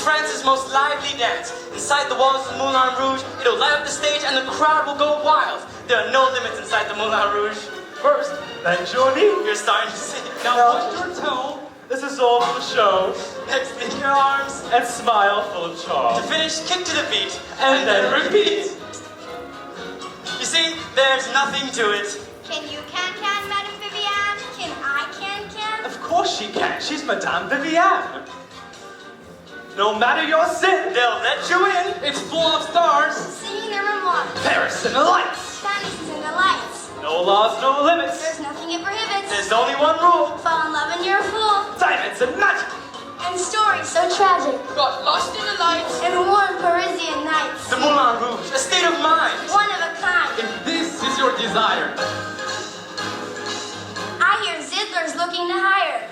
France's most lively dance. Inside the walls of the Moulin Rouge, it'll light up the stage and the crowd will go wild. There are no limits inside the Moulin Rouge. First, bend your knee. You're starting to sing. Now point your toe. This is all for the show. Next, link your arms. And smile full of charm. To finish, kick to the beat. And then repeat. You see, there's nothing to it. Can you can, Madame Vivienne? Can I can? Of course she can. She's Madame Vivienne. No matter your sin, They'll let you in. it's full of stars. Singing the memoir. Paris and the lights. Spanish is in the lights. No laws, no limits. There's nothing it prohibits. There's only one rule. Fall in love and you're a fool. Diamonds and magic. And stories so tragic. Got lost in the lights. And warm Parisian nights. The Moulin Rouge, a state of mind. One of a kind. If this is your desire, I hear Zidler's looking to hire.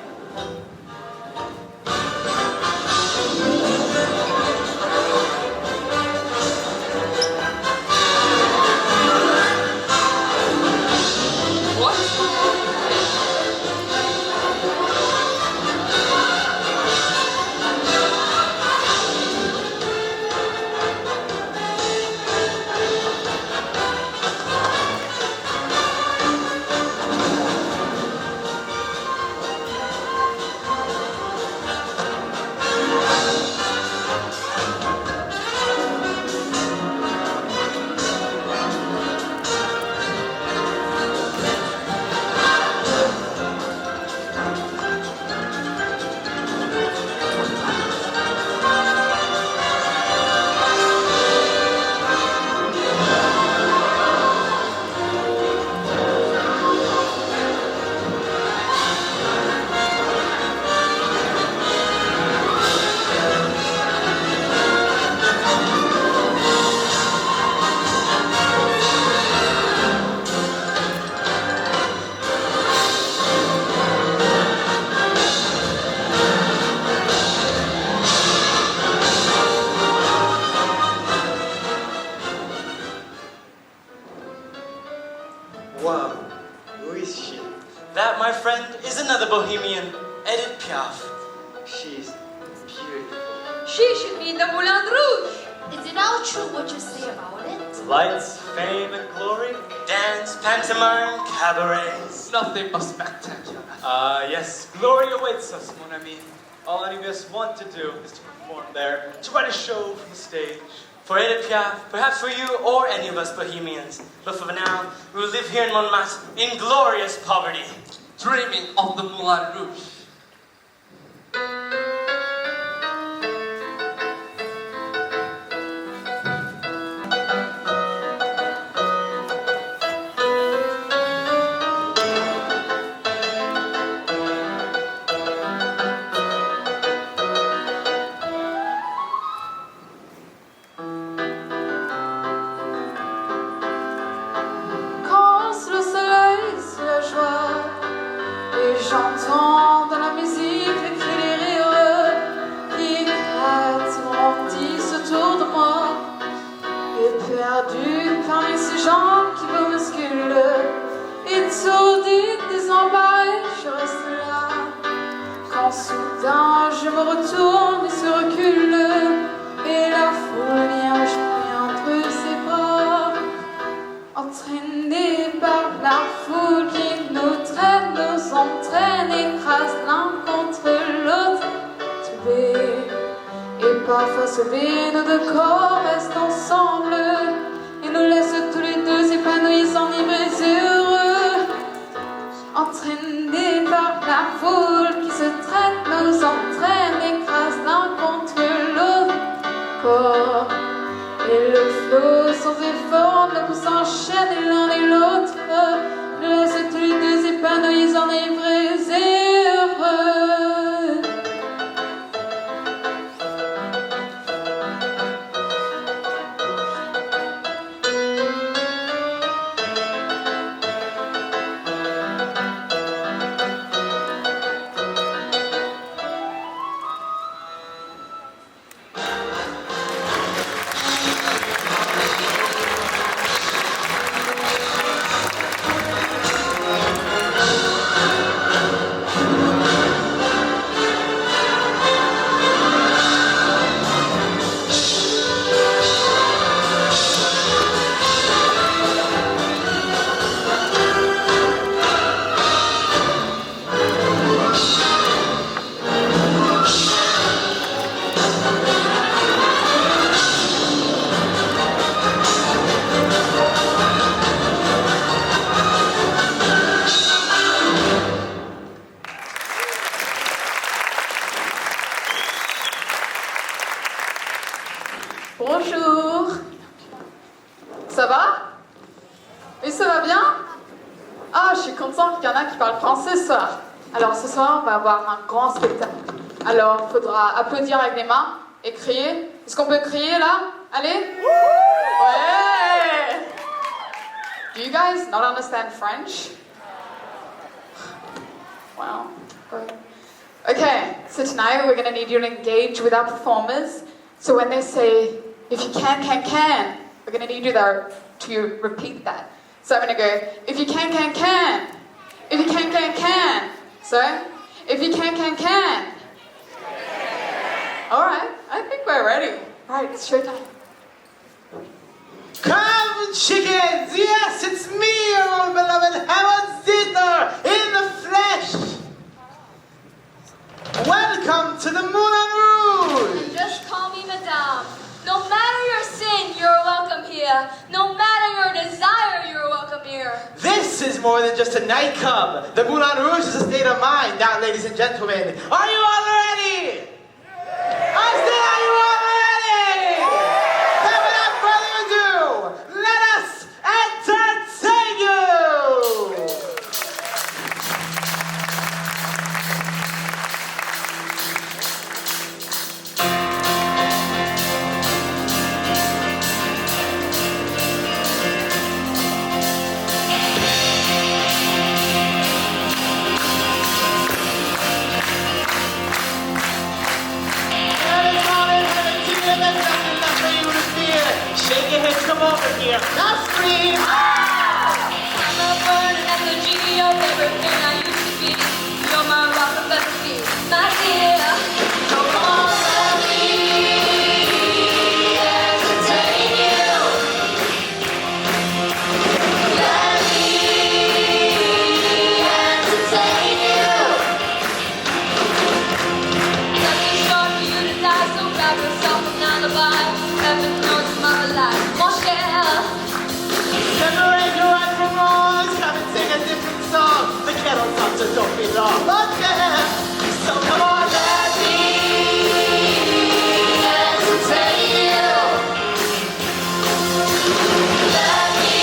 Wow, who is she? That, my friend, is another Bohemian, Edith Piaf. She's beautiful. She should be in the Moulin Rouge. Is it all true what you say about it? lights, fame, and glory. Dance, pantomime, cabarets. Nothing but spectacular. Yes, glory awaits us, mon ami. All any of us want to do is to perform there, to write a show from the stage. For Edith Piaf, perhaps for you or any of us Bohemians. But for now, we will live here in Montmartre in glorious poverty. Dreaming of the Moulin Rouge. J'entends dans la musique les cris, les rires qui éclatent, grandissent autour de moi. Et perdu parmi ces gens qui me bousculent, étourdi, désemparé, je reste là. Quand soudain je me retourne et se recule, et la foule vient me jeter entre ses bras. Entraînés par la foule qui nous traîne, nous entraîne, écrase l'un contre l'autre. Tombés et parfois sauvés, nos deux corps restent ensemble et nous laissent tous les deux épanouis, enivrés, heureux. Entraînés par la foule qui se traîne, nous entraîne, écrase l'un contre l'autre corps. Et le flot sans effort nous enchaîne l'un et l'autre, nous laisse tous les deux épanouis, enivrés et heureux. Bonjour. Ça va? Oui, ça va bien? Ah, je suis contente qu'il y en a qui parlent français ce soir. Alors ce soir, on va avoir un grand spectacle. Alors, il faudra applaudir avec les mains et crier. Est-ce qu'on peut crier là? Allez? Ouais! Do you guys not understand French? Wow. Okay, so tonight we're going to need you to engage with our performers. So when they say, if you can, we're going to need you there to repeat that. So I'm going to go, if you can. If you can. So, if you can. All right, I think we're ready. All right, it's showtime. Come, chickens! Yes, it's me, your own beloved Hammond Zither in the flesh! Welcome to the Moulin Rouge! Just call me Madame. No matter your sin, you're welcome here. No matter your desire, you're welcome here. This is more than just a nightclub. The Moulin Rouge is a state of mind. Now, ladies and gentlemen, are you all ready? I say, are you all ready? Then without further ado, let us entertain you! Shake your head, come over here. Now scream! I'm a burning effigy of everything I used to be. You're my rock of empathy, my dear. Come on, let me entertain you. Let me entertain you. Nothing's short for you to die, so grab yourself an alibi. Heaven knows I'm alive, mon cher. Separate your right from wrong. Come and sing a different song. The kettle's on, so don't be long. Okay. So come on, let me entertain you. Let me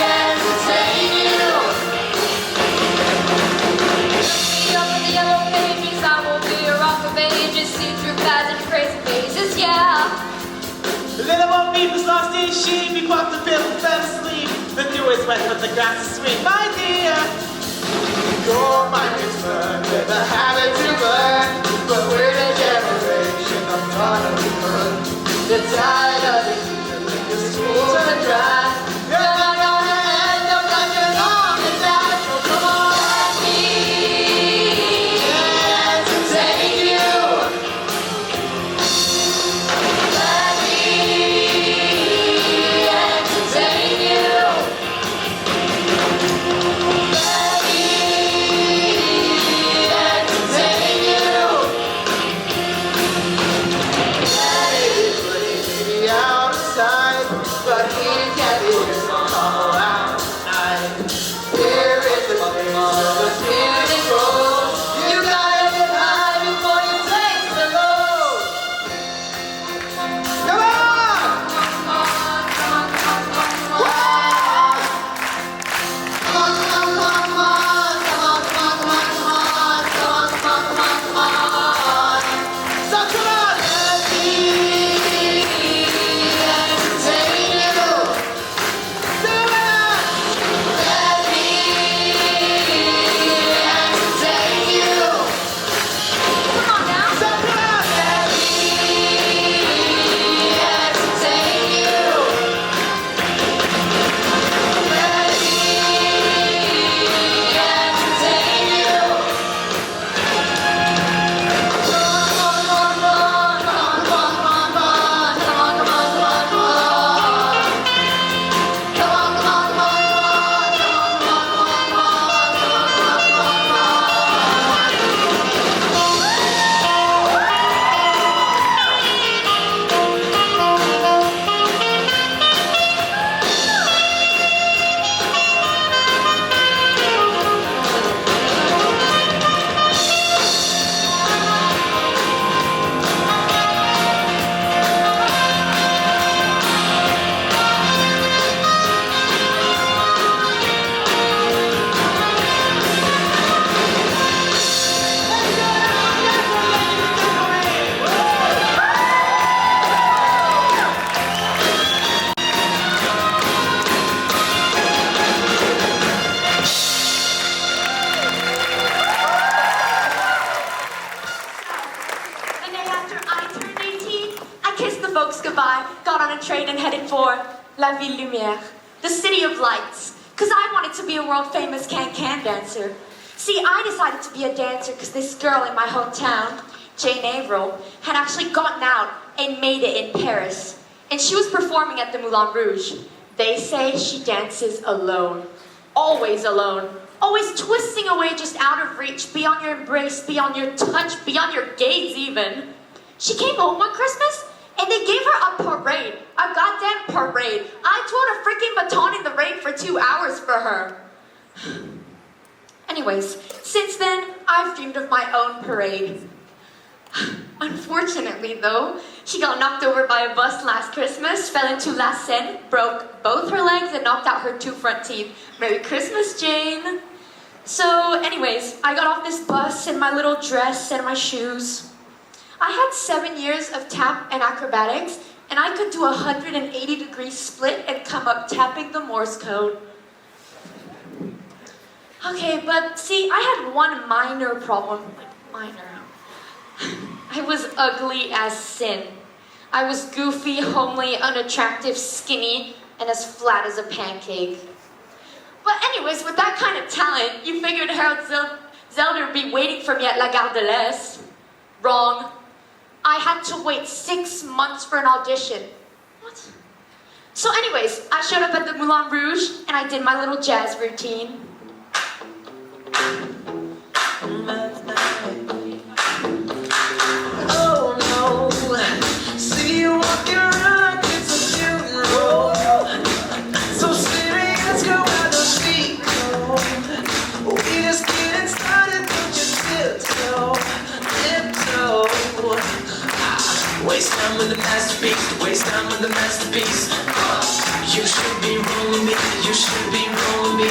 entertain you. See up in the yellow pages, I will be a rock of ages. See through paths and crazy mazes, yeah. The little old beef was lost in sheep. He popped the pill and fell asleep. The dew is wet, but the grass is sweet. My dear, your mind is burned with a habit to burn. But we're the generation of totally burned. You're tired of the future, your schools are dry. You're not gonna end up like your mom and dad. So come on, let me entertain you. Let me entertain you. Let me entertain you. I turned 18, I kissed the folks goodbye, got on a train and headed for La Ville Lumière, the city of lights, because I wanted to be a world-famous can-can dancer. See, I decided to be a dancer because this girl in my hometown, Jane Avril, had actually gotten out and made it in Paris. And she was performing at the Moulin Rouge. They say she dances alone. Always alone. Always twisting away just out of reach, beyond your embrace, beyond your touch, beyond your gaze even. She came home one Christmas and they gave her a parade. A goddamn parade. I twirled a freaking baton in the rain for 2 hours for her. Anyways, since then, I've dreamed of my own parade. Unfortunately, though, she got knocked over by a bus last Christmas, fell into La Seine, broke both her legs, and knocked out her 2 front teeth. Merry Christmas, Jane! So, anyways, I got off this bus in my little dress and my shoes. I had 7 years of tap and acrobatics, and I could do a 180-degree split and come up tapping the Morse code. Okay, but see, I had one minor problem. Minor. I was ugly as sin. I was goofy, homely, unattractive, skinny, and as flat as a pancake. But anyways, with that kind of talent, you figured Harold Zelda would be waiting for me at La Gare de l'Est. Wrong. I had to wait 6 months for an audition. What? So anyways, I showed up at the Moulin Rouge, and I did my little jazz routine. Oh no, see you walking around, it's a funeral. So serious, go out the feet go. We just getting started, don't you tiptoe, tiptoe. Waste time with the masterpiece, waste time with the masterpiece. You should be rolling me, you should be rolling me.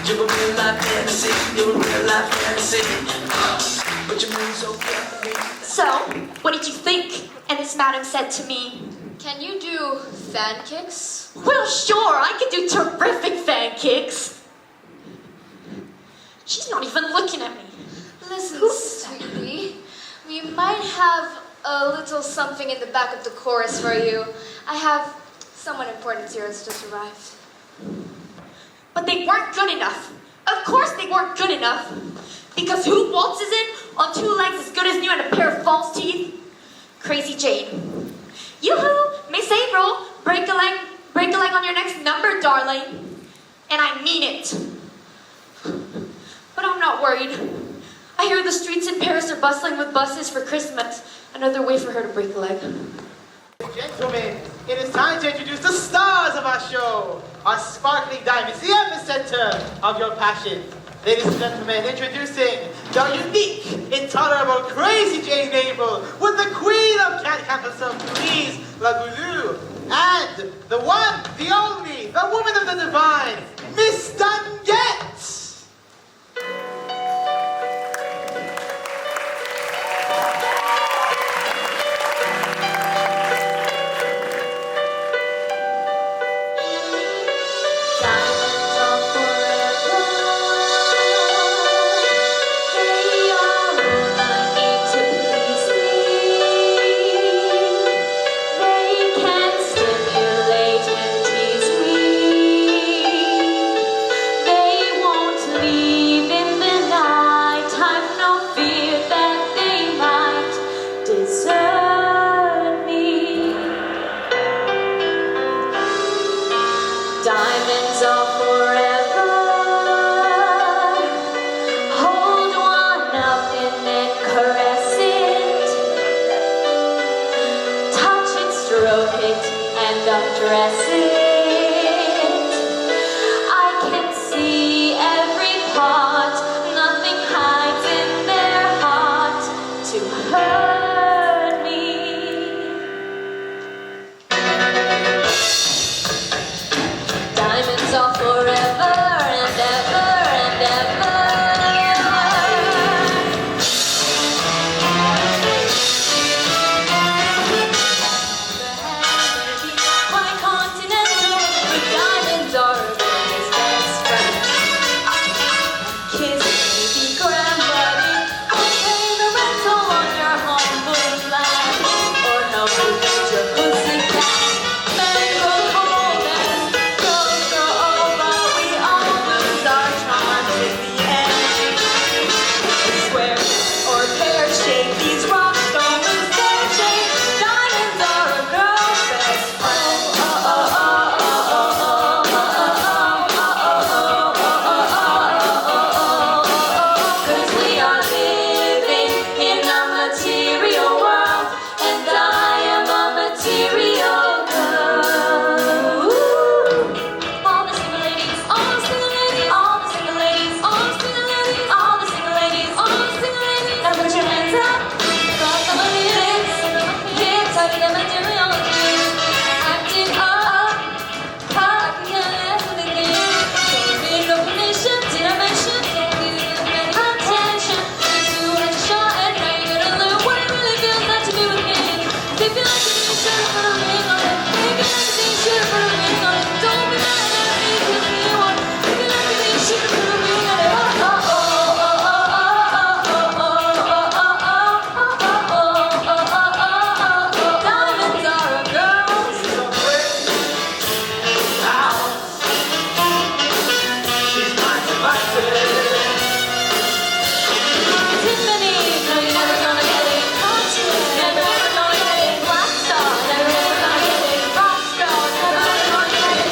You're a real life fantasy, you're a real life fantasy. But you move so carefully. So, what did you think? And this madam said to me, Can you do fan kicks? well, sure, I can do terrific fan kicks. She's not even looking at me. Listen, sweetie, we might have a little something in the back of the chorus for you. I have someone important here has just arrived. But they weren't good enough. Of course they weren't good enough. Because who waltzes in on 2 legs as good as new and a pair of false teeth? Crazy Jane. Yoo-hoo, Miss April, break a leg on your next number, darling. And I mean it. But I'm not worried. I hear the streets in Paris are bustling with buses for Christmas. Another way for her to break a leg. Gentlemen, it is time to introduce the stars of our show, our sparkling diamonds, the epicenter of your passion. Ladies and gentlemen, introducing the unique, intolerable, crazy Jane Abel with the queen of Cat herself, Louise Lagoulou, and the one, the only, the woman of the divine, Miss Dunget. Continental you like it, you should put a ring on it. If you like it, you should put a ring on it. Don't be mad at me, give me one. If you like it, you should put a ring on it. Diamonds are a girl's. Tiffany, no, you're never gonna get it. Never ever gonna get it. Black star, never ever gonna get it. Rock star, never ever gonna get it.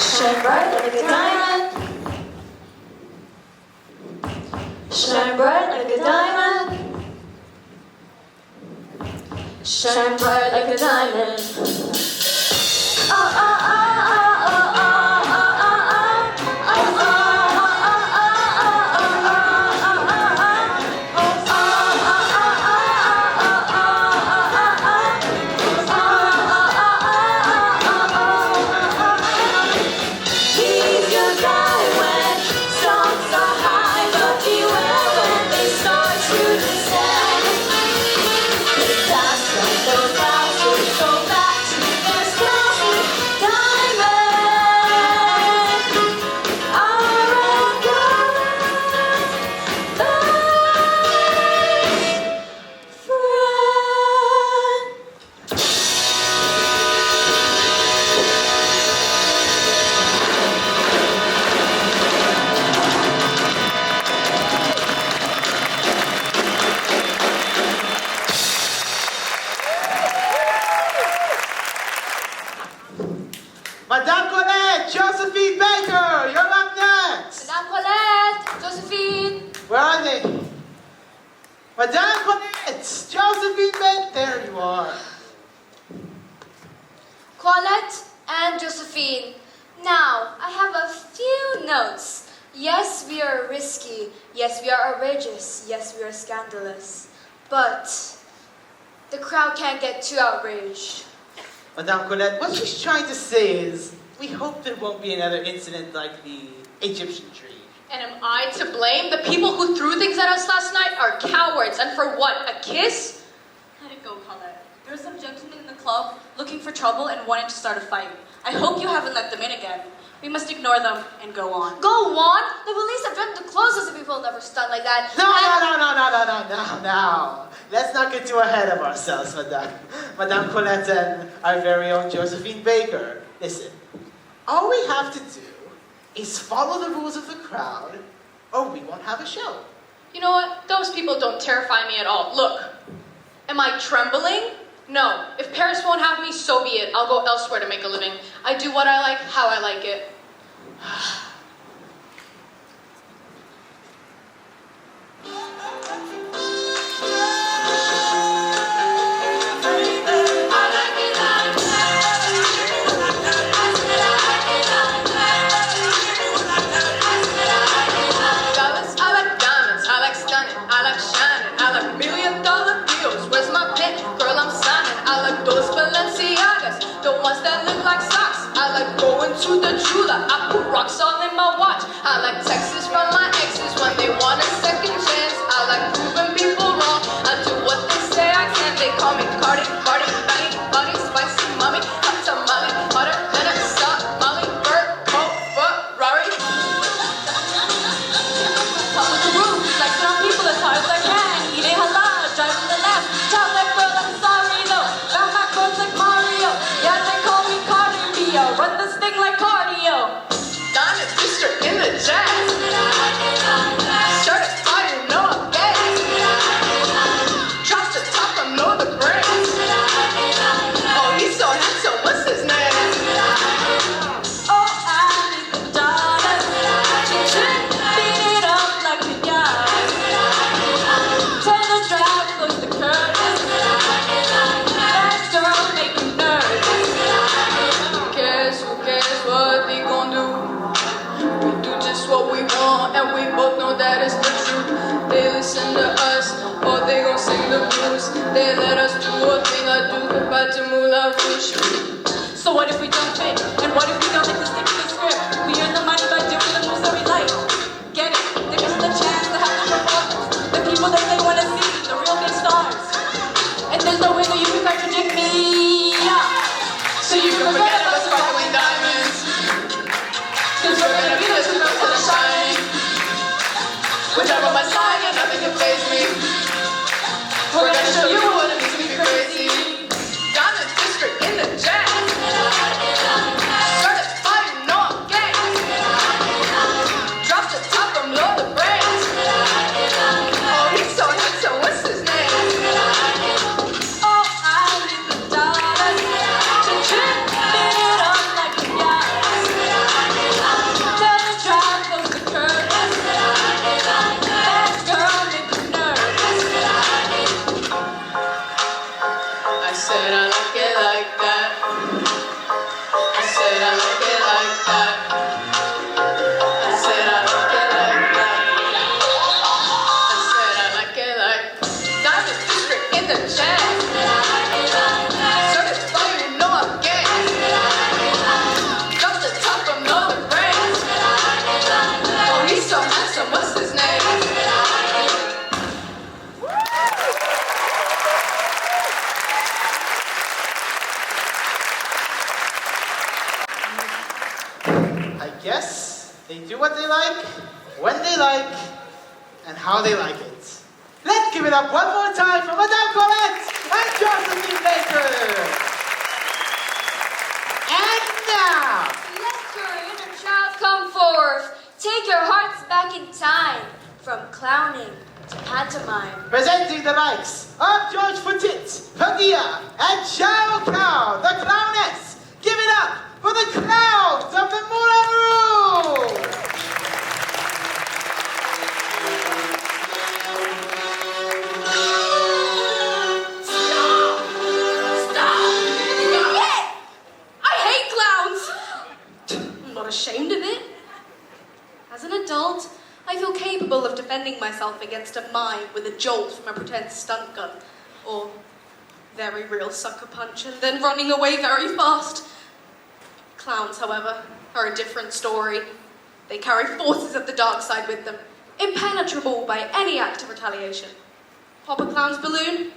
Shine bright like a diamond. Shine bright like a diamond. Shine bright like a diamond. Oh, oh, oh, oh, oh, oh, he's your guy when songs are high, but beware when they start to descend. His past from those clouds will go back to their classic diamond. Our best friend. Madame Colette, Josephine Baker, you're up next. Madame Colette, Josephine. Where are they? Madame Colette, Josephine Baker, there you are. Colette and Josephine. Now, I have a few notes. Yes, we are risky. Yes, we are outrageous. Yes, we are scandalous. But the crowd can't get too outraged. Madame Colette, what she's trying to say is, we hope there won't be another incident like the Egyptian tree. And am I to blame? The people who threw things at us last night are cowards. And for what? A kiss? Let it go, Colette. There are some gentlemen in the club looking for trouble and wanting to start a fight. I hope you haven't let them in again. We must ignore them and go on. Go on? The police have threatened to close us if we will never stun like that. No. Let's not get too ahead of ourselves, Madame Colette and our very own Josephine Baker. Listen, all we have to do is follow the rules of the crowd, or we won't have a show. You know what? Those people don't terrify me at all. Look, am I trembling? No. If Paris won't have me, so be it. I'll go elsewhere to make a living. I do what I like, how I like it. To the jeweler, I put rocks all in my watch. I like texts from my exes when they want a second chance. I like proving people wrong. I do what they say I can. They call me Cardi, Bunny, spicy mommy, hot tamale, hotter than a Somali, bird, coat, Ferrari. Top of the roof, flexing on people as hard as I can. Eating halal, driving the left. Tell that girl I'm sorry though. Back my coats like Mario. Yeah, they call me Cardi B. Run this thing like cardio. Diamond sister in the jazz. Shirt is fire, you know I'm gay. Drops the top, I know the brain. They let us do a thing I do goodbye to Moulin Rouge. So what if we don't fit? And what if we don't make the stick to the script? We earn the money by doing the moves that we like. Get it? They're missing the chance to have the performance. The people that they want to see, the real big stars. And there's no way that you can contradict me. Yeah. So you can forget about sparkling diamonds. Cause we're gonna be the two girls that are shining. Whichever my side, and nothing can faze me. We're gonna show you what it means to be crazy. Diamond District in the jam. Started fighting, no I'm gang. Drop the top and blow the brains. Oh, he's so handsome, what's his name? Oh, I need the dollars to trip it up like a yacht. Tell the drive close the curtains. That girl make me nervous. I said I like it like that. I said I like it like that. I said I like it like that. I said I like it like Diamond District in the jam. Started fighting, no I'm gang. Drop the top and blow the brains. Oh, he's so handsome, what's his name? I guess they do what they like, when they like, and how they like it. Let's give it up one more time for Madame Colette and Josephine Baker. And now, Let your inner child come forth. Take your hearts back in time. From clowning to pantomime. presenting the likes of George Foutit, Padilla, and Chow Cow, the clowness. Give it up for the clowns of the Moulin Rouge. I hate clowns! I'm not ashamed of it. As an adult, I feel capable of defending myself against a mime with a jolt from a pretend stunt gun, or very real sucker punch, and then running away very fast. Clowns, however, are a different story. They carry forces of the dark side with them, impenetrable by any act of retaliation. Pop a clown's balloon,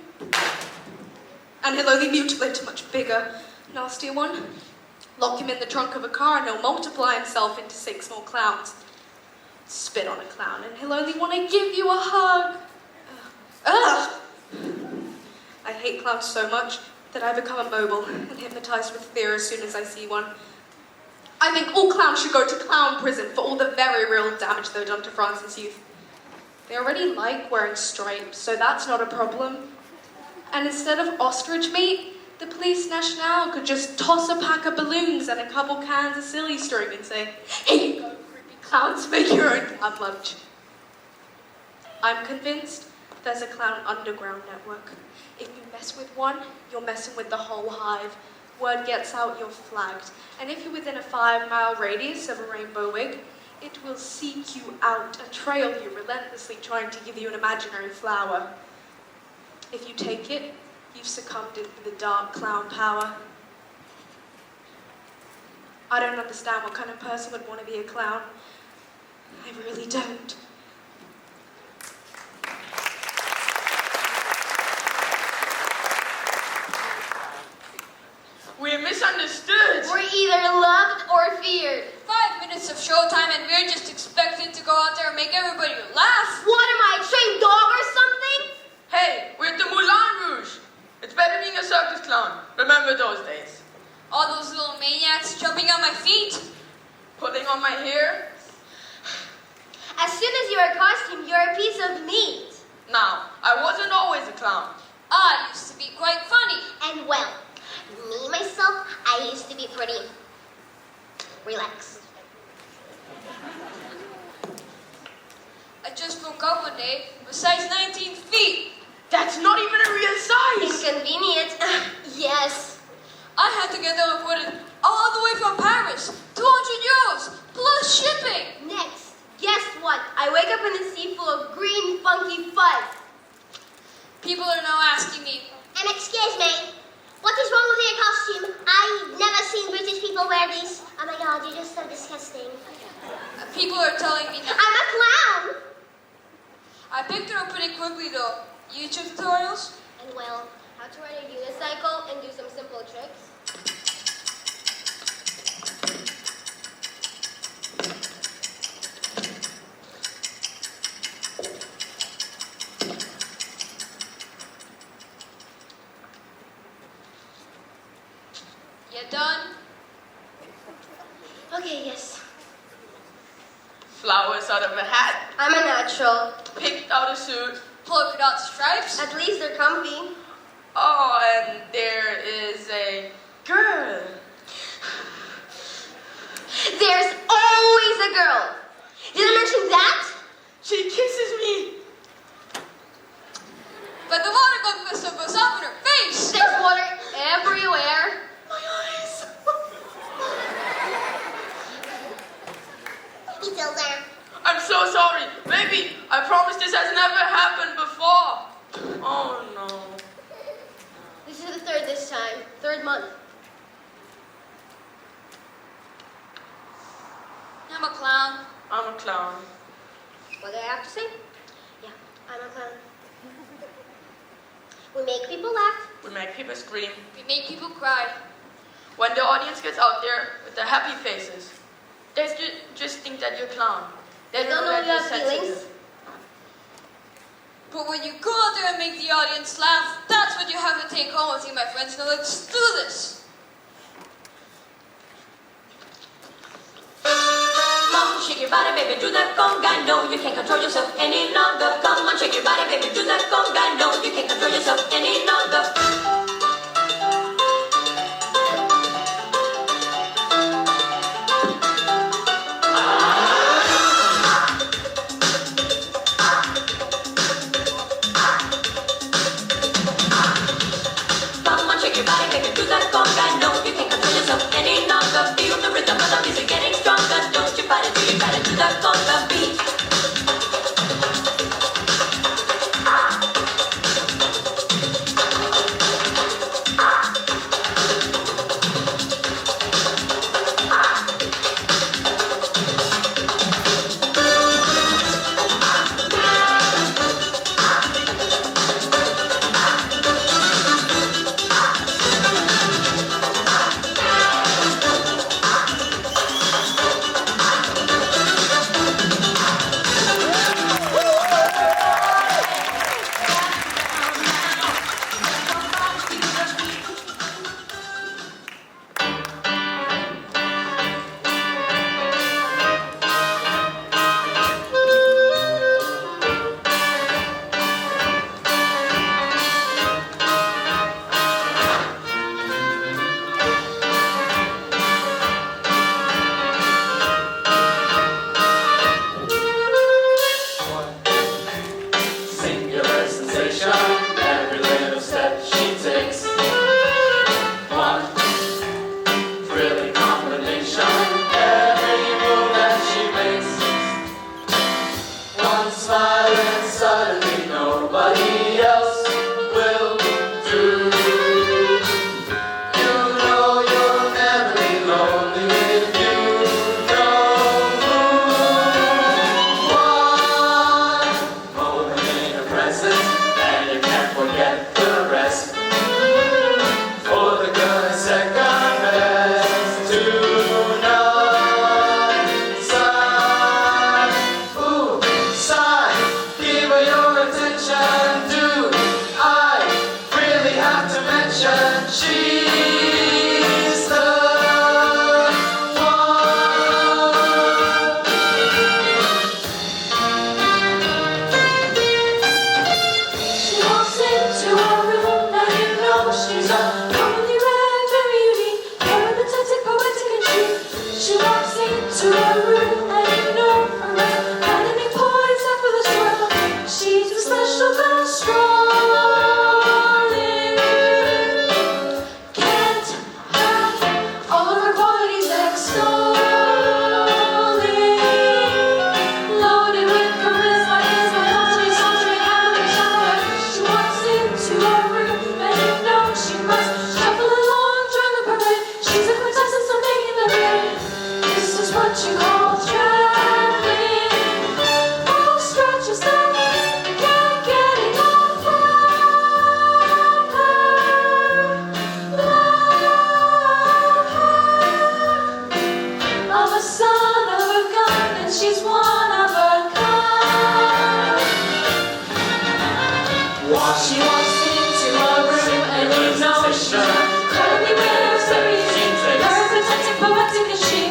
and he'll only mutilate a much bigger, nastier one. Lock him in the trunk of a car and he'll multiply himself into 6 more clowns. Spit on a clown and he'll only want to give you a hug. Ugh! I hate clowns so much that I become immobile and hypnotized with fear as soon as I see one. I think all clowns should go to clown prison for all the very real damage they've done to France's youth. They already like wearing stripes, so that's not a problem. And instead of ostrich meat, the police nationale could just toss a pack of balloons and a couple cans of silly string and say, "Here you go, creepy clowns, make your own clown lunch." I'm convinced there's a clown underground network. If you mess with one, you're messing with the whole hive. Word gets out, you're flagged. And if you're within a 5-mile radius of a rainbow wig, it will seek you out and trail you relentlessly, trying to give you an imaginary flower. If you take it, you've succumbed into the dark clown power. I don't understand what kind of person would want to be a clown. I really don't. We're misunderstood. We're either loved or feared. 5 minutes of showtime and we're just expected to go out there and make everybody laugh. What am I, a trained dog or something? Hey, we're at the Moulin Rouge. It's better being a circus clown. Remember those days? All those little maniacs jumping on my feet. Pulling on my hair. As soon as you're a costume, you're a piece of meat. Now, I wasn't always a clown. I used to be quite funny. And well, me, myself, I used to be pretty relaxed. I just woke up one day with size 19 feet. That's not even a real size. Inconvenient. Yes. I had to get teleported all the way from Paris. 200 euros plus shipping. Next, guess what? I wake up in a sea full of green, funky fuzz. People are now asking me, Excuse me, what is wrong with your costume? I've never seen British people wear these. Oh my god, you're just so disgusting. people are telling me now. I'm a clown! I picked it up pretty quickly though. YouTube tutorials? And well, how to ride a unicycle and do some simple tricks. You done? Okay, yes. Flowers out of a hat. I'm a natural. Picked out a suit. Polka dot stripes? At least they're comfy. Oh, and there is a girl. There's always a girl. Did I mention that? She kisses me. But the water gun must have goes up in her face! There's water everywhere. My eyes. He's still there. I'm so sorry. Baby, I promise this has never happened before. Oh, no. This is the third this time. Third month. I'm a clown. I'm a clown. What do I have to say? Yeah, I'm a clown. We make people laugh. We make people scream. We make people cry. When the audience gets out there with their happy faces, they just think that you're a clown. They Don't know that you have you're sensitive. feelings. But when you go out there and make the audience laugh, that's what you have to take home with you, my friends. Now let's do this. Come on, shake your body, baby, do that conga. No, you can't control yourself any longer. Come on, shake your body, baby, do that conga. No, you can't control yourself any longer. Come on, shake your body, baby, do that conga. No, you can't control yourself any longer. Feel the rhythm of the music getting stronger. Don't you fight it till you try to do that conga beat. she must shuffle along, join the parade. She's a quintessence of making the grade. This is what you call traveling. Oh, stretch your step, can't get enough from her. Love her. I'm a son of a gun, and she's one of a kind. She walks into a room, and you know she's incredibly rare, serious, very protective, poetic as she.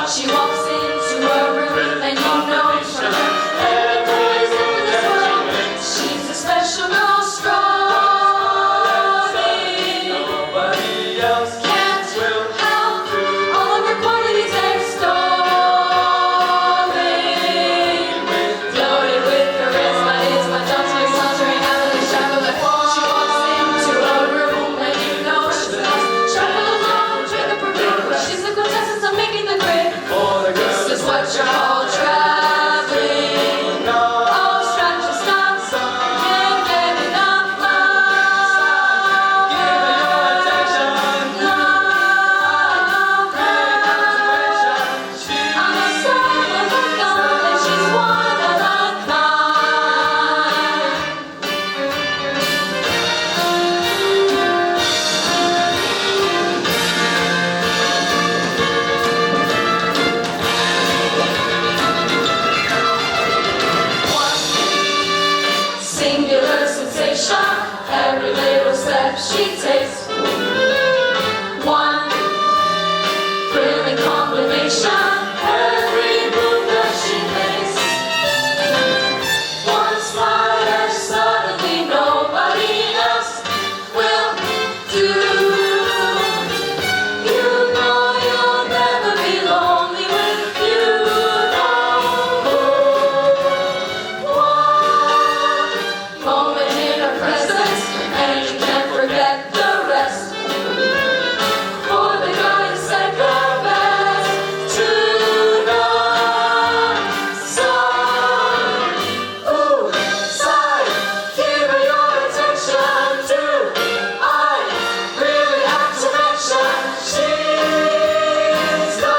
She walks into a room, and you know from her any boys in this world, she's a special girl, strong. Nobody else Can't will help all of her qualities extolling. Loaded with charisma is my daughter, sauntering happily, shuffling. She walks into a room, and you know she must shuffle along, drink the parade. She's the quintessence of making the grade. This is what you call traveling. Oh, stretch your steps, can't get enough love. give her your attention. Love her. I'm a son of a gun, and she's one of a kind. One singular sensation, every little step she takes. One thrilling combination, every move that she makes. One smile and suddenly nobody else will do. You know you'll never be lonely with you know. One moment in her presence, and you can't forget the rest. For the guy is second best to none. So, ooh, sigh, give her your attention too. I really have to mention she's the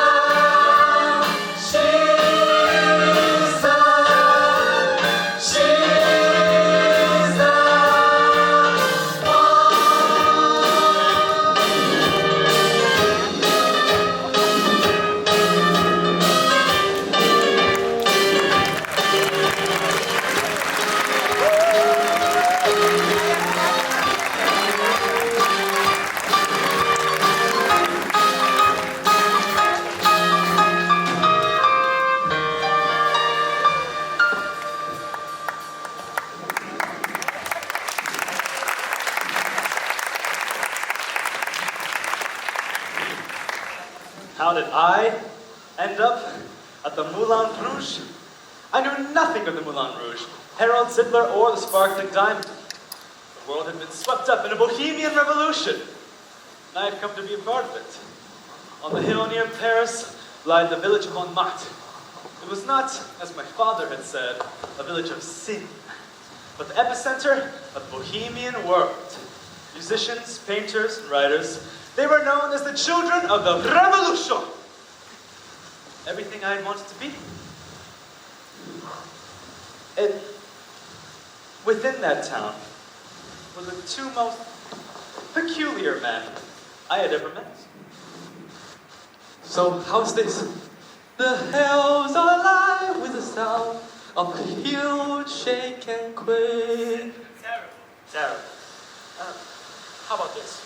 How did I end up at the Moulin Rouge? I knew nothing of the Moulin Rouge, Harold Zidler, or the Sparkling Diamond. The world had been swept up in a bohemian revolution, and I had come to be a part of it. On the hill near Paris lied the village of Montmartre. It was not, as my father had said, a village of sin, but the epicenter of the bohemian world. Musicians, painters, and writers, they were known as the children of the revolution. Everything I had wanted to be. And within that town were the two most peculiar men I had ever met. So, how's this? The hills are alive with the sound of a huge shake and quake. Terrible. How about this?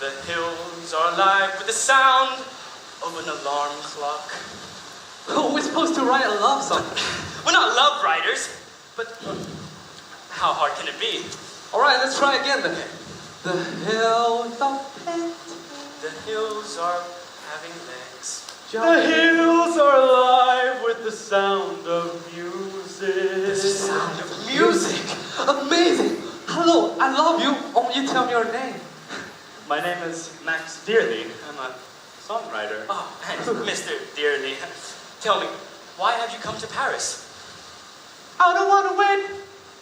The hills are alive with the sound of an alarm clock. Oh, we're supposed to write a love song. We're not love writers, but how hard can it be? Alright, let's try again then. The hills are pent. The hills are having legs. The hills are alive with the sound of music. The sound of music. Amazing. Hello, I love you. Won't you tell me your name? My name is Max Dearly. I'm a songwriter. Oh, and Mr. Dearly, tell me, why have you come to Paris? I don't want to wait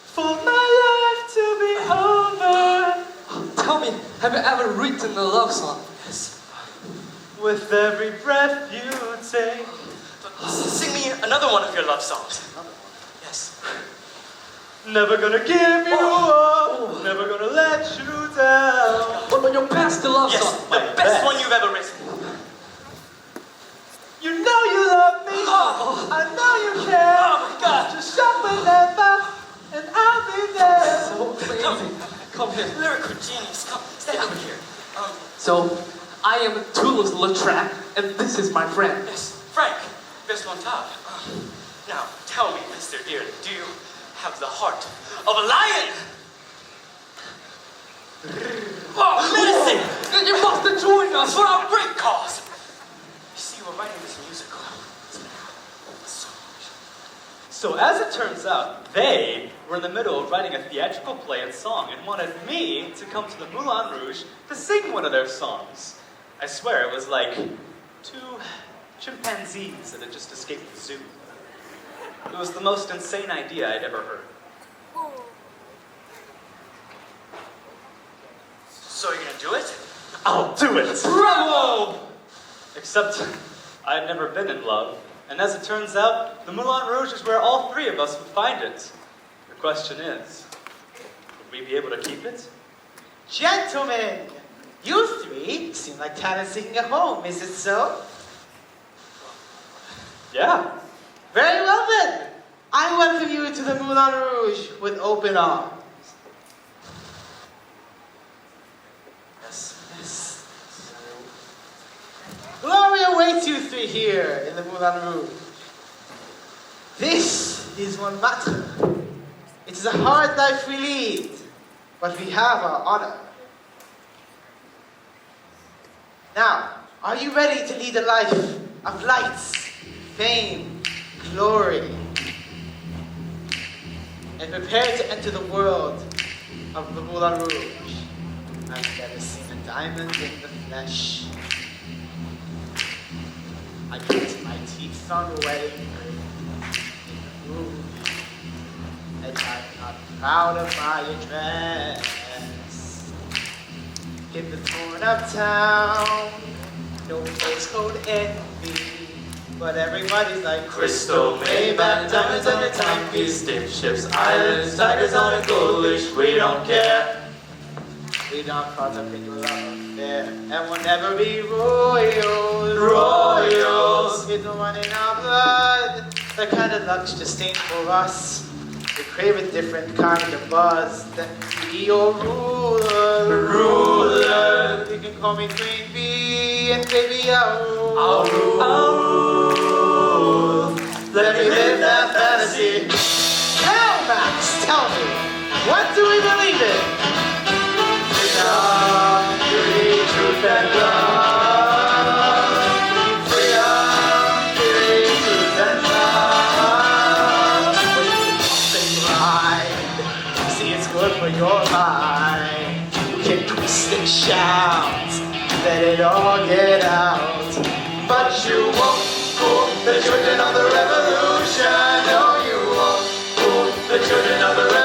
for my life to be over. Tell me, Have you ever written a love song? Yes. With every breath you take. Sing me another one of your love songs. Yes. Never gonna give you up. Never gonna let you down. What about your best love Yes, song? the best one you've ever written. You know you love me. I know you care. Oh my God. Just show me never, and I'll be there. So amazing. Come here. Lyrical genius. Come, stay over here. So, I am Toulouse-Lautrec, and this is my friend. Yes, Frank. Best on top. Now, tell me, Mr. Earl, do you have the heart of a lion? Oh, menacing! You must join us! For our great cause! You see, we're writing this musical. So as it turns out, they were in the middle of writing a theatrical play and song and wanted me to come to the Moulin Rouge to sing one of their songs. I swear it was like 2 chimpanzees that had just escaped the zoo. It was the most insane idea I'd ever heard. So you're gonna do it? I'll do it! Bravo! Except I had never been in love, and as it turns out, the Moulin Rouge is where all 3 of us would find it. The question is, would we be able to keep it? Gentlemen, you 3 seem like talent seeking a home, is it so? Yeah. Very well then. I welcome you to the Moulin Rouge with open arms. Yes. Glory awaits you 3 here in the Moulin Rouge. This is one matter. It is a hard life we lead, but we have our honor. Now, are you ready to lead a life of lights, fame, glory, and prepare to enter the world of the Moulin Rouge? I've never seen a diamond in the flesh. I cut my teeth on the wedding ring in the movie, and I'm not proud of my address. In the torn up town, no postcode envy, but everybody's like Crystal, Maybach, diamonds on your timepiece, steamships, islands, tigers on a gold leash, we don't care. We don't contemplate your love affair, and we'll never be royals. Royals. It's the one in our blood. The kind of luck's just ain't for us. We crave a different kind of buzz than to be your ruler. Ruler. You can call me Queen Bee, and baby I'll rule. I'll rule. Let me live that fantasy. Now, Max, tell me, what do we believe in? Freedom, beauty, truth, and love. Freedom, beauty, truth, and love. Think right. See, it's good for your mind. You can twist and shout, let it all get out. But you won't fool the children of the revolution. No, you won't fool the children of the revolution.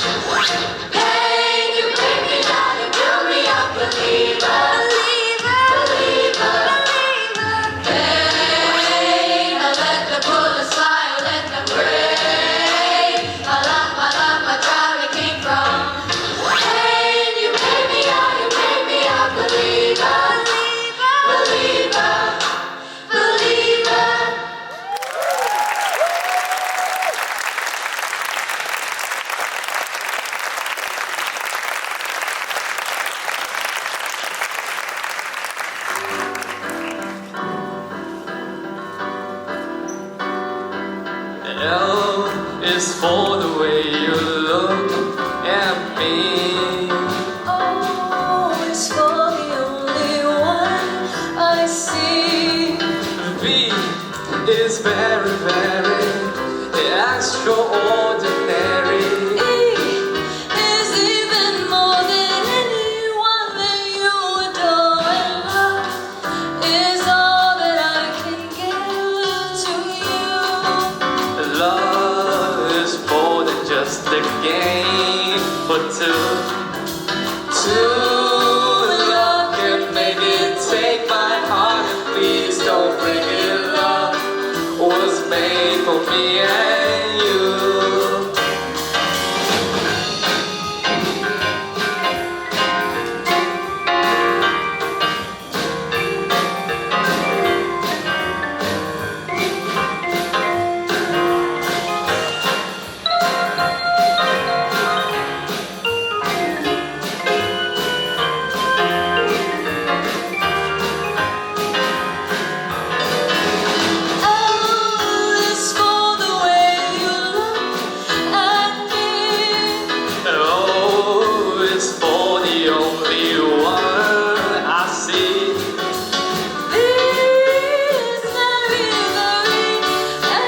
Hey, you make me down, you build me up, believer. Hey, now let the bullets fly, let them break. My love, my drive, it came from. Hey, you make me out, you make me a believer. Believer, believer. L is for the way you look at me. Oh, it's for the only one I see. V is very, very extraordinary. E is even more than anyone that you adore, and love is all that I can give to you. Love is more than just a game for two. Love can make it take my heart, and please don't break it. Love was made for me and you. L is for the way you look at me. Oh, it's for the only one I see. V is very, very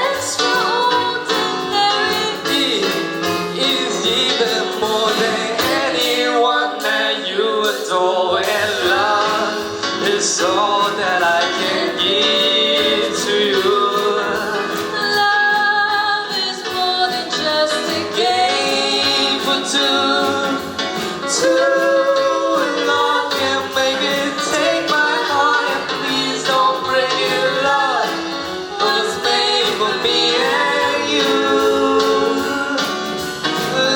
extraordinary. E is even more than anyone that you adore, and love is all that I can give to you. Love is more than just a Game for two. Love can make it take my heart, and please don't break it. Love was made for me and you.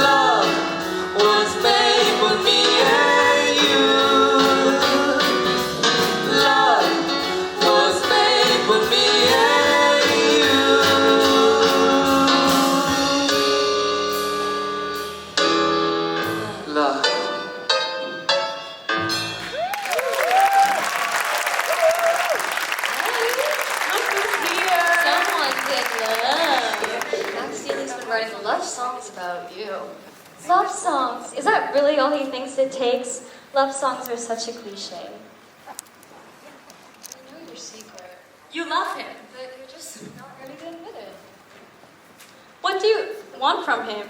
Love was made for me and you. Love was made for me and you. Love. Someone's in love. Maxine's been writing love songs about you. Love songs. Is that really all he thinks it takes? Love songs are such a cliche. I know your secret, You love him. but you're just not ready to admit it. What do you want from him?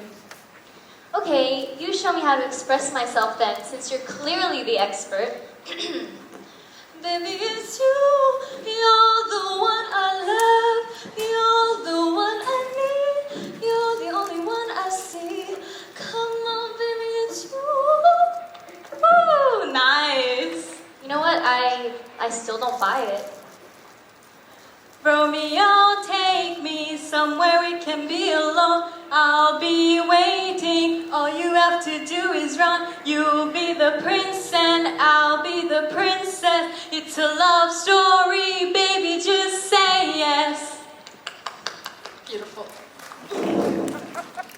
Okay, you show me how to express myself then, since you're clearly the expert. Baby, it's you. You're the one I love. You're the one I need. You're the only one I see. Come on, baby, it's you. Ooh, nice. You know what? I still don't buy it. Romeo, take me somewhere we can be alone. I'll be waiting. All you have to do is run. You'll be the prince and I'll be the princess. It's a love story, baby, just say yes. Beautiful.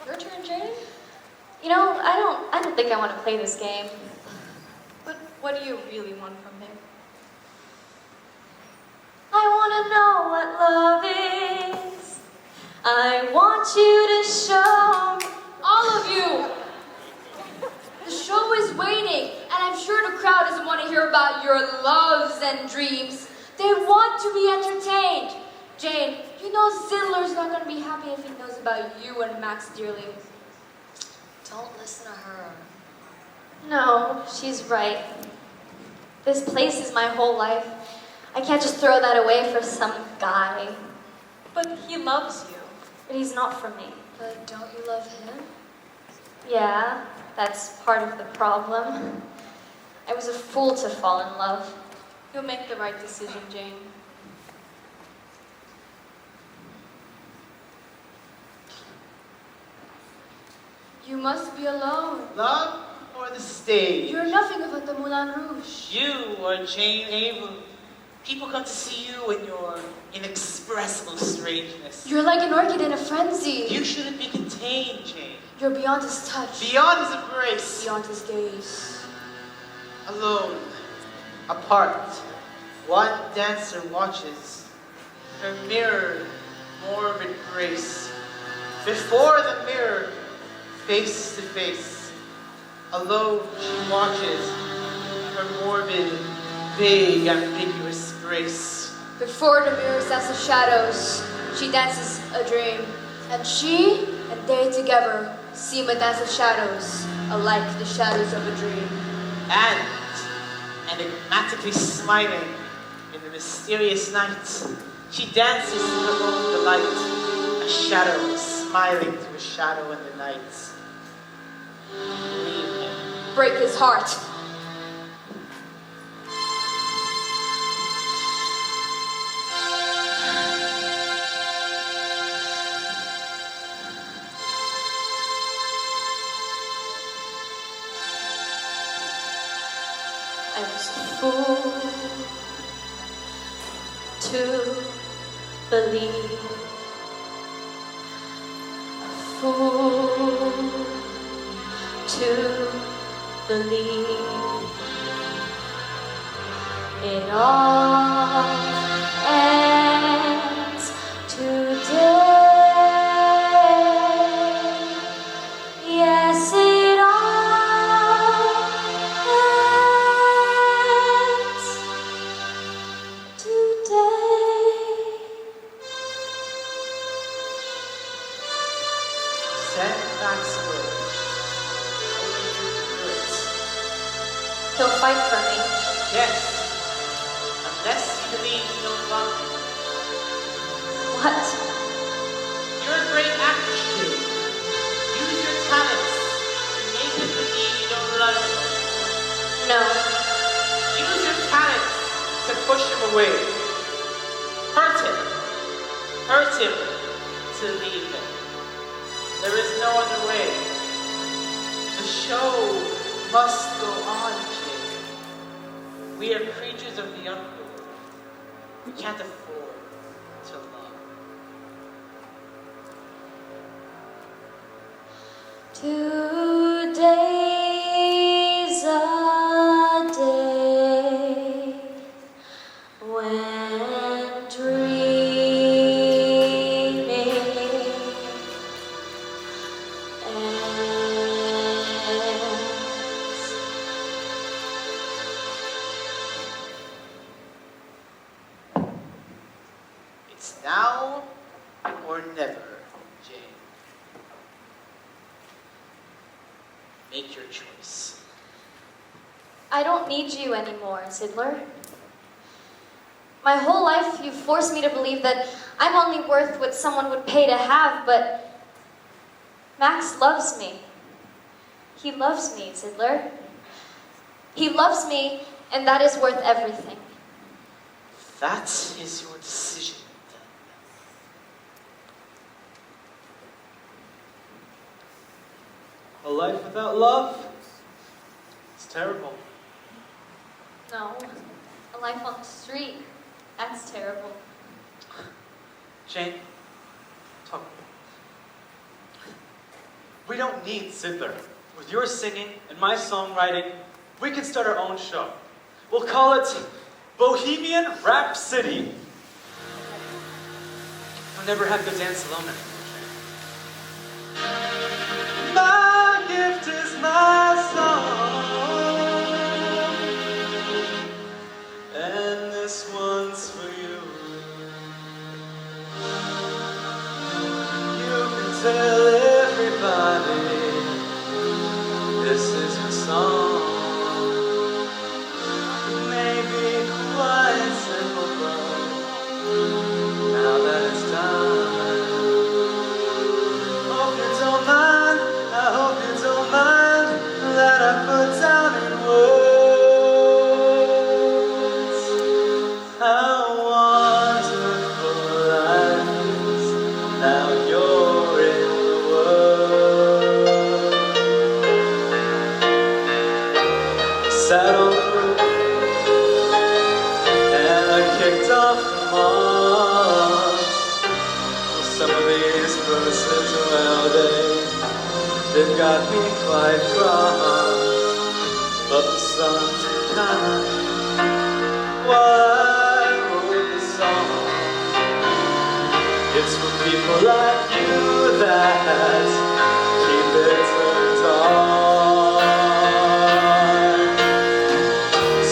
Your turn, Jane. You know, I don't think I want to play this game. But what do you really want from him? I want to know what love is. I want you to show me. All of you! The show is waiting, and I'm sure the crowd doesn't want to hear about your loves and dreams. They want to be entertained. Jane, you know Zidler's not going to be happy if he knows about you and Max dearly. Don't listen to her. No, she's right. This place is my whole life. I can't just throw that away for some guy. But he loves you. But he's not for me. But don't you love him? Yeah, that's part of the problem. I was a fool to fall in love. You'll make the right decision, Jane. You must be alone. Love or the stage? You're nothing about the Moulin Rouge. You are Jane Abel. People come to see you in your inexpressible strangeness. You're like an orchid in a frenzy. You shouldn't be contained, Jane. You're beyond his touch. Beyond his embrace. Beyond his gaze. Alone. Apart. One dancer watches. Her mirror, morbid grace. Before the mirror, face to face. Alone she watches. Her morbid, vague, ambiguous grace. Before the mirror sets the shadows, she dances a dream. And she and they together seem a dance of shadows, alike the shadows of a dream. And, enigmatically smiling in the mysterious night, she dances to her own delight, a shadow smiling to a shadow in the night. Leave him. Break his heart. I was a fool to believe, a fool to believe it all ends today. Yes, it all ends today. Send Maxwell. He'll fight for me. Yes. Unless you believe you don't love me. What? You're a great actress, Jane. Use your talents to make him believe you don't love him. No. Use your talents to push him away. Hurt him. Hurt him to leave him. There is no other way. The show must go on, Jane. We are creatures of the underworld. We can't afford to love. Today's a day when dreaming ends. It's now or never, Jane. Make your choice. I don't need you anymore, Zidler. My whole life you've forced me to believe that I'm only worth what someone would pay to have, but Max loves me. He loves me, Zidler. He loves me, and that is worth everything. That is your decision, then. A life without love? It's terrible. No, a life on the street, that's terrible. Jane, talk. We don't need Zidler. With your singing and my songwriting, we can start our own show. We'll call it Bohemian Rhapsody. You'll never have to dance alone anymore, Jane. My gift is my song, and this one's for you. You can tell everybody this is your song. It may be quite simple, but now that it's done, sat on the roof and I kicked off the moss. Well, some of these verses, well, they've got me quite cross, but the sun's kind. Well, I wrote the song. It's for people like you that keep it turned on.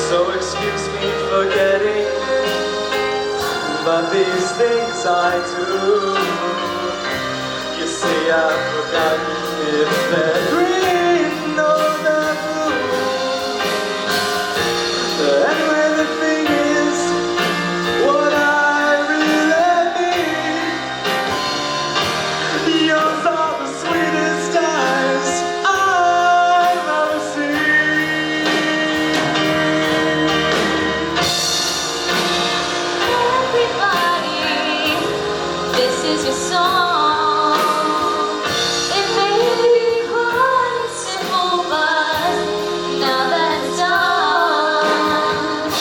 So excuse me for getting, but these things I do. You see, I've forgotten if they're green or they're blue. Anyway, the thing is, what I really need, yours are the sweetest eyes I've ever seen. Everybody, this is your song. It may be quite simple, but now that it's done,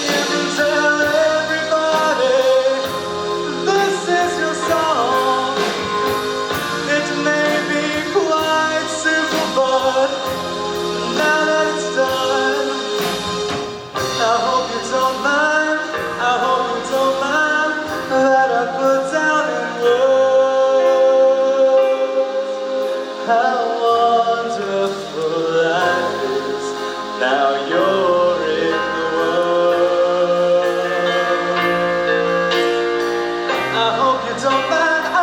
You can tell everybody this is your song. It may be quite simple, but now that it's done, I hope you don't mind, I hope you don't mind that I put down in words how wonderful life is. Now you're in the world. I hope you don't mind, I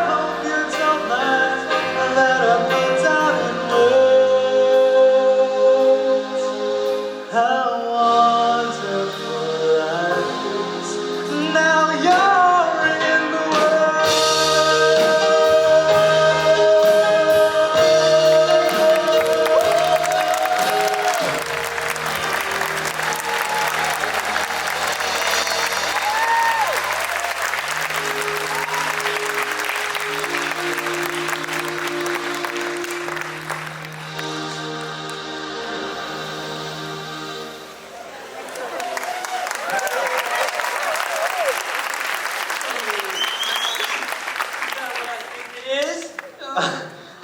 hope you don't mind that I put down in words how wonderful life is. Now you're in the world.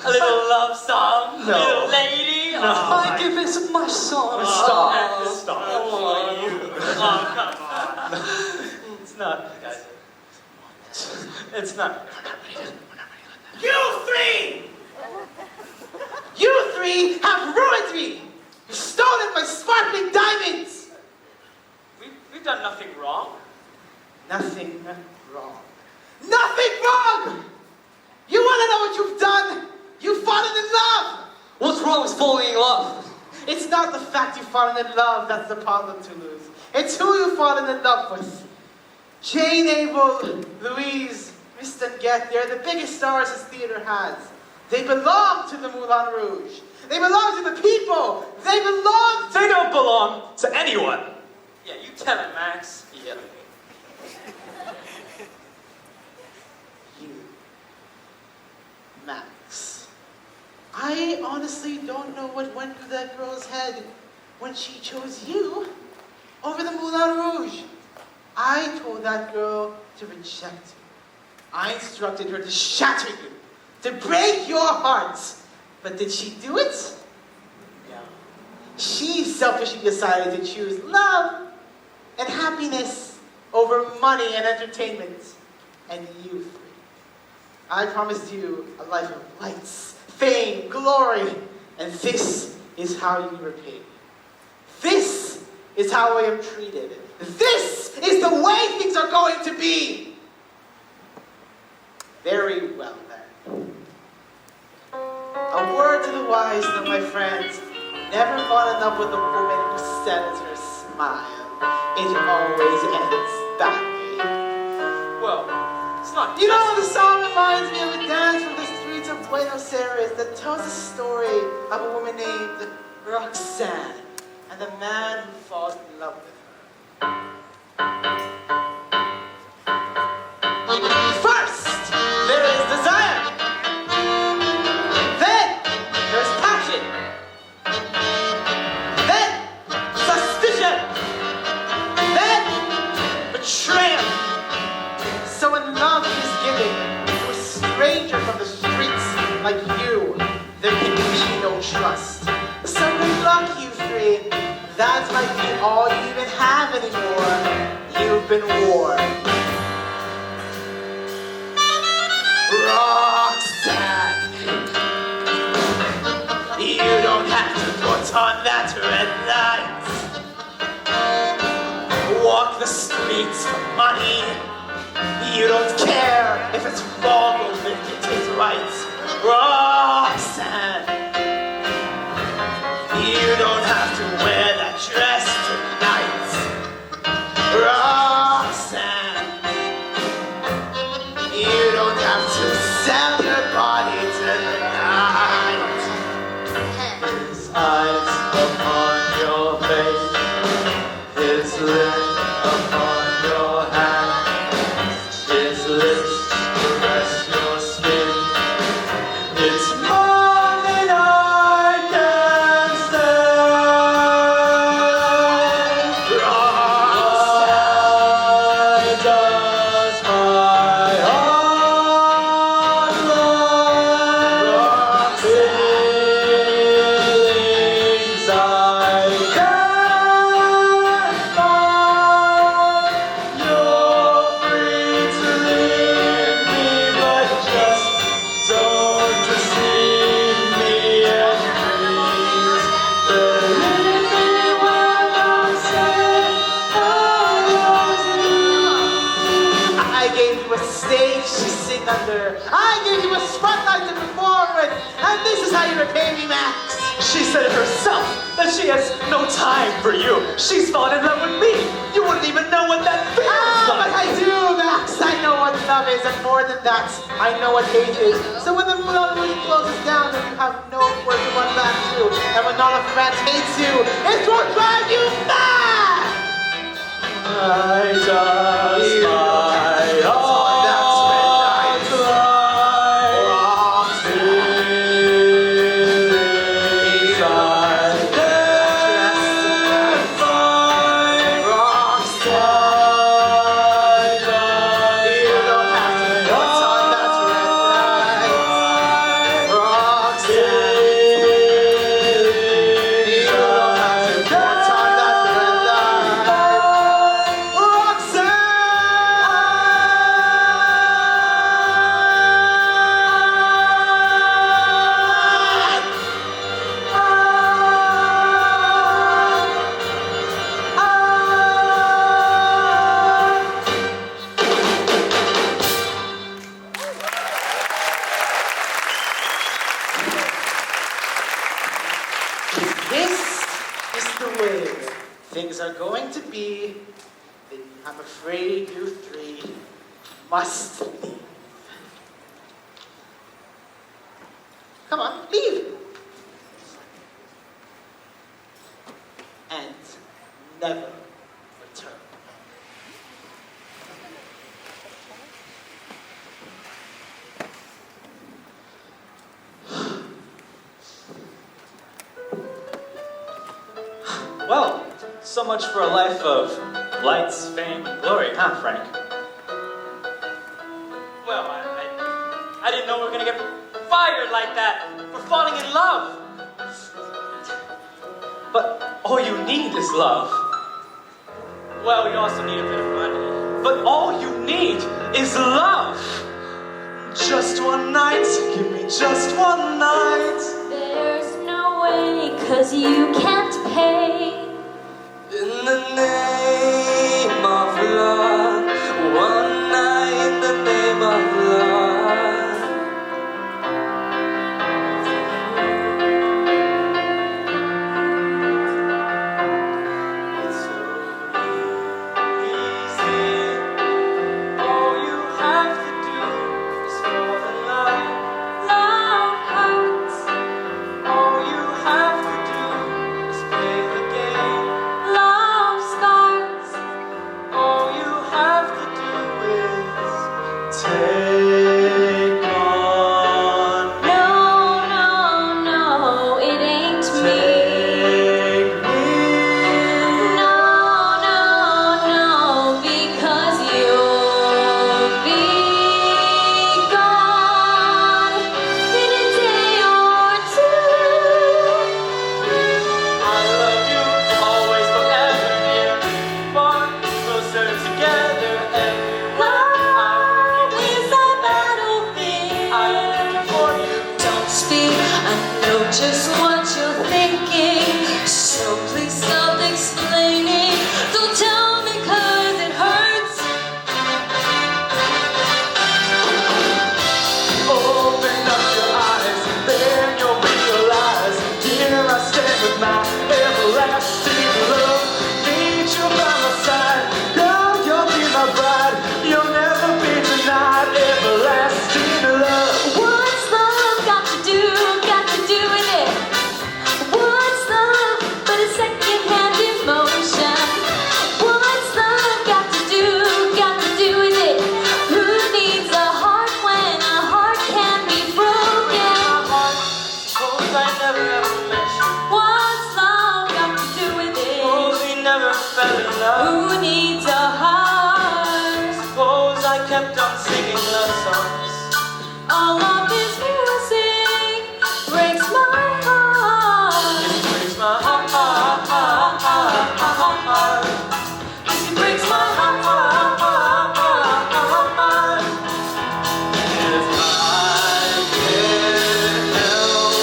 A little love song, No. little lady. No. I give it my song. Stop. Stop. Oh, you. Oh, come on. It's not, guys. It's not. You three! You three have ruined me! You've stolen my sparkling diamonds! We've done nothing wrong. Nothing wrong. Nothing wrong! You want to know what you've done? You've fallen in love! What's wrong with falling in love? It's not the fact you've fallen in love that's the problem to lose. It's who you've fallen in love with. Jane, Abel, Louise, Mr. Get, they're the biggest stars this theater has. They belong to the Moulin Rouge. They belong to the people. They belong to... They don't belong to anyone. Yeah, you tell it, Max. Yeah. You, Max. I honestly don't know what went through that girl's head when she chose you over the Moulin Rouge. I told that girl to reject you. I instructed her to shatter you, to break your hearts. But did she do it? Yeah. She selfishly decided to choose love and happiness over money and entertainment. And you three. I promised you a life of lights, fame, glory, and this is how you repay me. This is how I am treated. This is the way things are going to be. Very well then. A word to the wise, though, my friends. Never fall in love with a woman who sells her smile. It always ends badly. Well, it's not. You know, the song reminds me of a dance from the streets of Buenos Aires that tells the story of a woman named Roxanne and the man who falls in love with her. First, there is desire. Then, there's passion. Then, trust. So good luck, you three. That might be all you even have anymore. You've been warned. Roxanne! You don't have to put on that red light. Walk the streets for money. You don't care if it's wrong or if it is right. Roxanne! You don't have to wear that dress tonight. Roxanne! You don't have to sell your body tonight. His eyes upon your face, his lips upon your hand, his lips caress your skin. It's more than I can stand. Why does my heart long? Feelings I can't find. You're free to leave me, but just don't deceive me and please believe me when I say I gave you a stage to sing under. I gave you a spotlight to perform with. And this is how you repay me, Max. She said it herself that she has no time for you. She's fallen in love with me. You wouldn't even know what that feels But like. I do, Max. I know what love is, and more than that, I know what hate is. So when the Moulin Rouge closes down and you have nowhere to run back to, and when all of France hates you, it will drive you mad! Why does You my heart feelings I can't find? Why does You don't have to put on that red light. Roxanne. You don't have to put on that red light. Roxanne. This is the way things are going to be, then I'm afraid you three must leave. Come on, leave. And never return. Well, so much for a life of lights, fame, and glory, huh, Frank? Well, I didn't know we were gonna get fired like that for falling in love. But all you need is love. Well, we also need a bit of money. But all you need is love. Just one night, give me just one night. There's no way, 'cause you can't pay. In the name of love, one night in the name of love. It's so easy. All you have to do is fall in love. Love hurts. All you have to do is everlasting love. Need you by my side, girl, you'll be my bride. You'll never be denied everlasting love. What's love got to do with it? What's love but a second-hand emotion? What's love got to do with it? Who needs a heart when a heart can be broken? Suppose I never ever met you. What's love got to do with it? Suppose we never fell in love. Who needs a heart? Suppose I kept on singing love songs. All of this music breaks my heart. It breaks my heart, heart, heart, heart, heart, heart. It breaks my heart, heart, heart, heart, heart, heart. If I can't help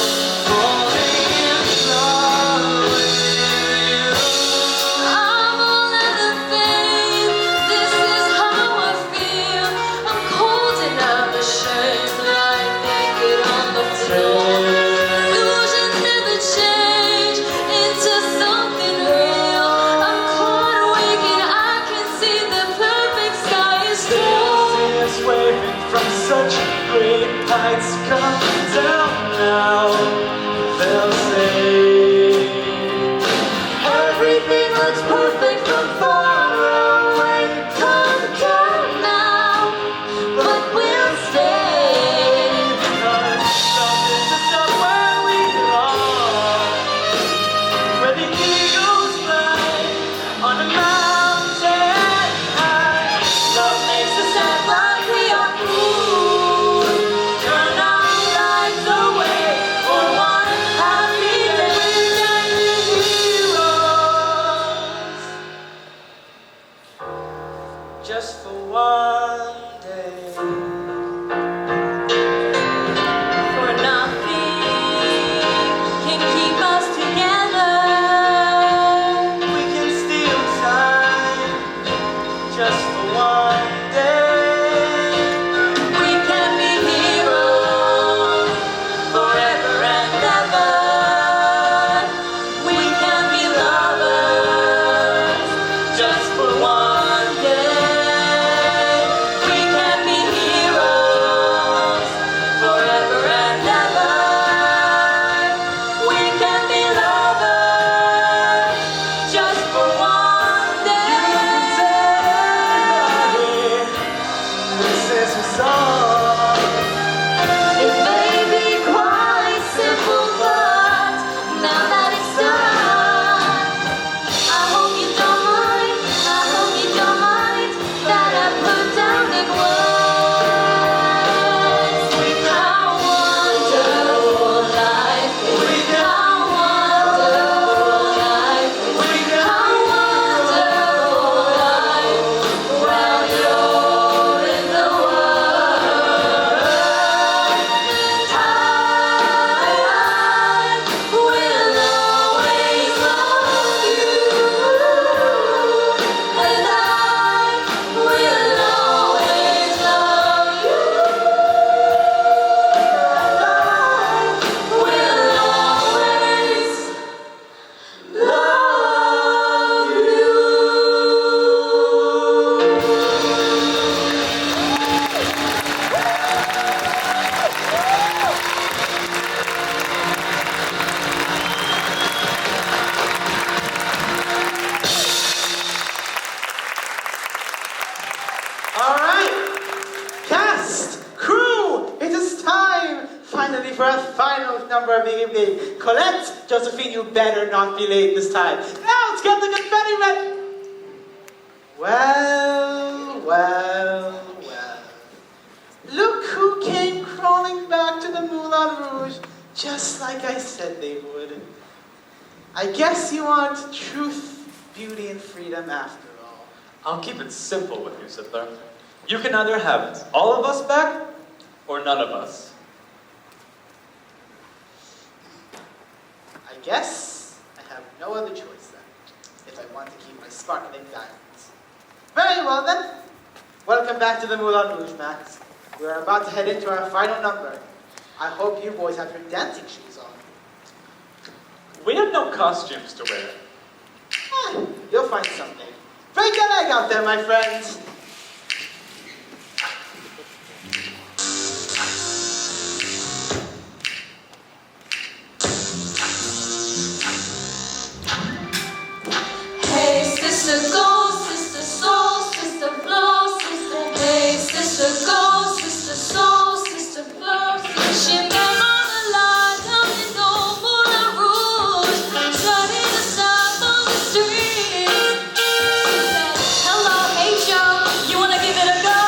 falling in love with you. I'm all out of faith. This is how I feel. I'm cold and I'm ashamed, lying naked on the floor. Illusions never change into something real. I'm caught awake and I can see the perfect sky is still. Tears waving from such great heights. Come down now, they'll say. Everything looks perfect from far away. Come down now, but we'll stay. Because love is the stuff where we belong. Where the eagles fly on a mountain high. Love makes us act like we are fools. Turn our lives away for one happy day. Heroes. Just for one day. For nothing can keep us together. We can steal time just for one day. We can be heroes forever and ever. We can be lovers just for one day. We can be heroes forever and ever. We can be lovers just for one day. This is a song. It may be quite simple, but now that it's done, I hope you don't mind. I hope you don't mind that I put down in words how wonderful life is. How wonderful life is. How wonderful life while you're in the world. I will always love you, and I will always love you, and I will always love you. All right, cast, crew, it is time finally for a final number of the evening. Colette, Josephine, you better not be late this time. Now let's get the confetti ready. Well, well, well. Look who came crawling back to the Moulin Rouge, just like I said they would. I guess you want truth, beauty, and freedom after all. I'll keep it simple with you, Siddler. You can either have it, all of us back, or none of us. I guess I have no other choice then, if I want to keep my sparkling diamonds. Very well then. Welcome back to the Moulin Rouge, Max. We're about to head into our final number. I hope you boys have your dancing shoes on. We have no costumes to wear. You'll find something. Break that egg out there, my friends. Hey, sister, go, sister, soul, sister, flow, sister. Hey, sister, go, sister, soul, sister, flow, sister. She met on the line down in old Moulin Rouge, studying the south on the street. She said, hello, hey Joe, you wanna give it a go?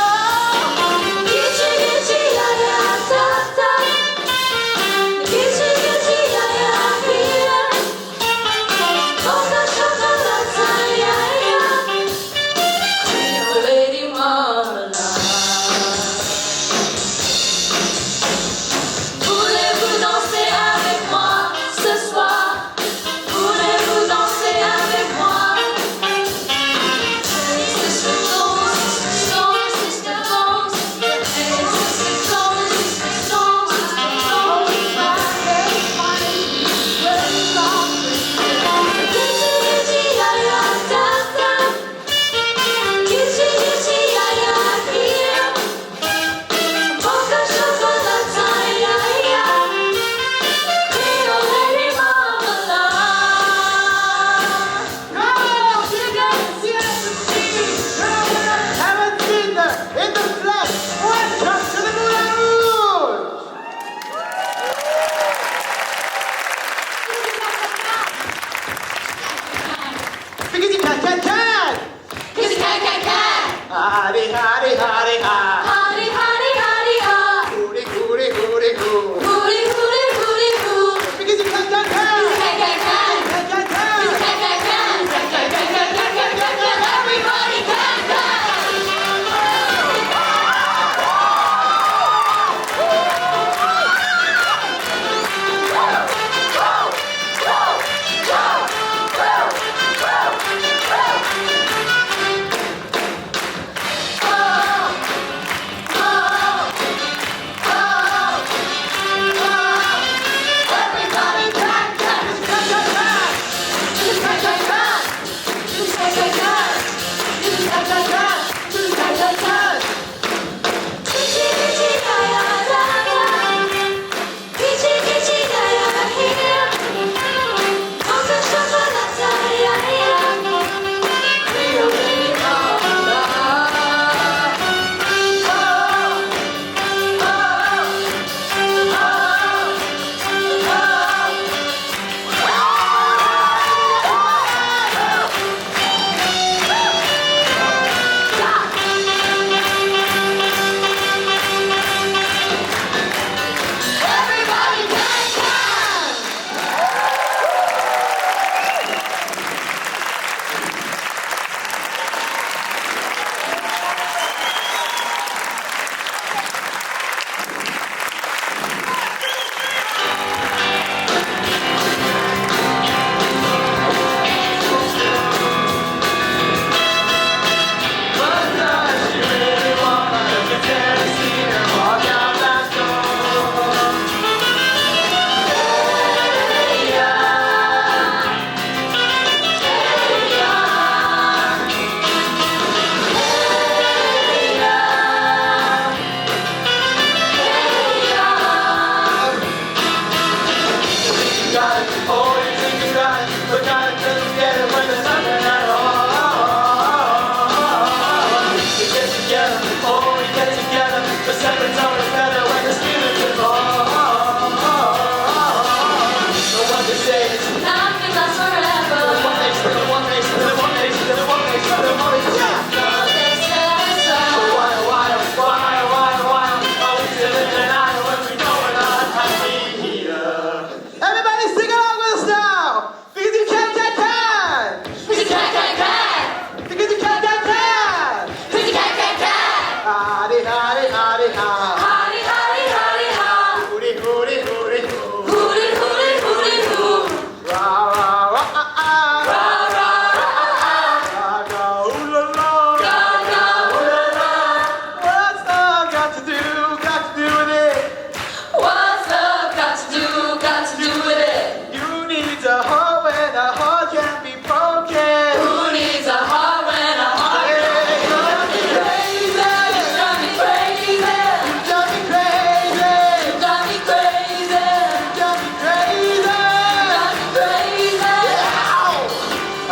Gitchy, gitchy, ya, ya, da, da. Gitchy, gitchy, ya, ya, here. Mocha chocolate, ya, ya. Creole Lady Marmalade. Voulez-vous danser avec moi ce soir? Voulez-vous danser avec moi? Hey, sister, go, sister, soul, sister, go, sister. Hey, sister, go, sister, soul, sister, go. Very fine, very long. Gitchy, gitchy, ya, ya, da, da. Gitchy, gitchy, ya, ya, here. Mocha chocolate, ya, ya. Creole Lady Marmalade. Girls, You guys, yes, haven't seen her in the flesh. Welcome to the Moulin Rouge. Because you can. Cause you can. Howdy, howdy, howdy, ha. Howdy, howdy, howdy, ha. Hooty, hooty, hooty, hoo. Hooty, hooty, hooty, hoo. Because you can. Can. Everybody can. Oh,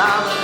I'm